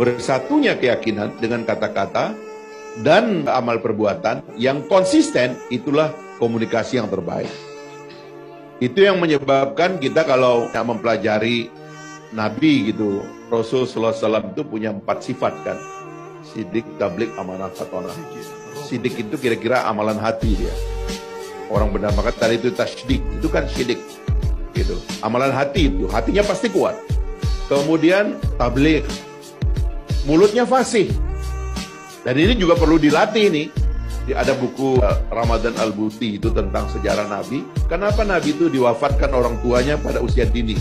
bersatunya keyakinan dengan kata-kata dan amal perbuatan yang konsisten, itulah komunikasi yang terbaik. Itu yang menyebabkan kita kalau mempelajari Nabi gitu, Rasul sallallahu alaihi wasallam itu punya 4 sifat kan. Sidik, tablik, amanah, fatonah. Sidik itu kira-kira amalan hati dia. Orang benar maka tadi itu tasdik, itu kan sidik gitu. Amalan hati itu, hatinya pasti kuat. Kemudian tablik, mulutnya fasih. Dan ini juga perlu dilatih nih. Ada buku Ramadan Al-Buti itu tentang sejarah Nabi. Kenapa Nabi itu diwafatkan orang tuanya pada usia dini?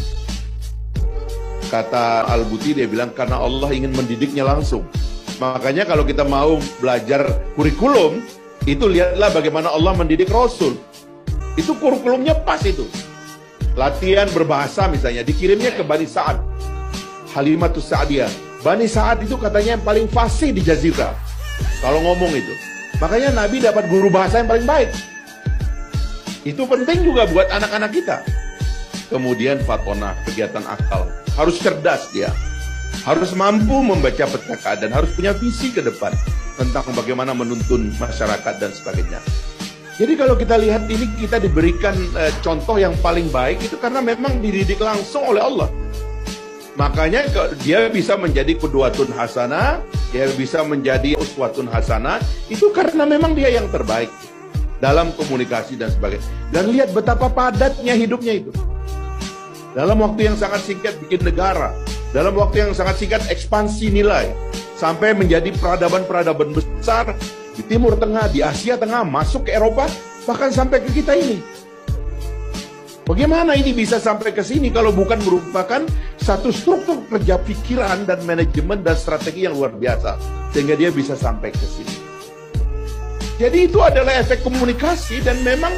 Kata Al-Buti, dia bilang karena Allah ingin mendidiknya langsung. Makanya kalau kita mau belajar kurikulum, itu lihatlah bagaimana Allah mendidik Rasul. Itu kurikulumnya pas itu. Latihan berbahasa misalnya, dikirimnya ke Bani Sa'ad, Halimatus Sa'diyah. Bani Sa'ad itu katanya yang paling fasih di Jazirah kalau ngomong itu. Makanya Nabi dapat guru bahasa yang paling baik. Itu penting juga buat anak-anak kita. Kemudian fatonah, kegiatan akal. Harus cerdas dia. Harus mampu membaca peta keadaan. Harus punya visi ke depan tentang bagaimana menuntun masyarakat dan sebagainya. Jadi kalau kita lihat ini, kita diberikan contoh yang paling baik itu karena memang dididik langsung oleh Allah. Makanya dia bisa menjadi qudwatun hasanah, dia bisa menjadi uswatun hasanah, itu karena memang dia yang terbaik dalam komunikasi dan sebagainya. Dan lihat betapa padatnya hidupnya itu. Dalam waktu yang sangat singkat bikin negara, dalam waktu yang sangat singkat ekspansi nilai, sampai menjadi peradaban-peradaban besar di Timur Tengah, di Asia Tengah, masuk ke Eropa, bahkan sampai ke kita ini. Bagaimana ini bisa sampai ke sini kalau bukan merupakan satu struktur kerja pikiran dan manajemen dan strategi yang luar biasa sehingga dia bisa sampai ke sini. Jadi itu adalah efek komunikasi dan memang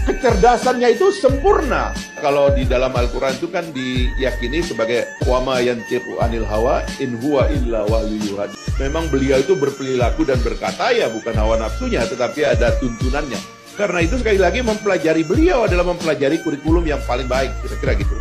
kecerdasannya itu sempurna. Kalau di dalam Al-Quran itu kan diyakini sebagai wama yantiqu anil hawa in huwa illa wahyu yuha. Memang beliau itu berperilaku dan berkata ya bukan hawa nafsunya tetapi ada tuntunannya. Karena itu sekali lagi mempelajari beliau adalah mempelajari kurikulum yang paling baik, kira-kira gitu.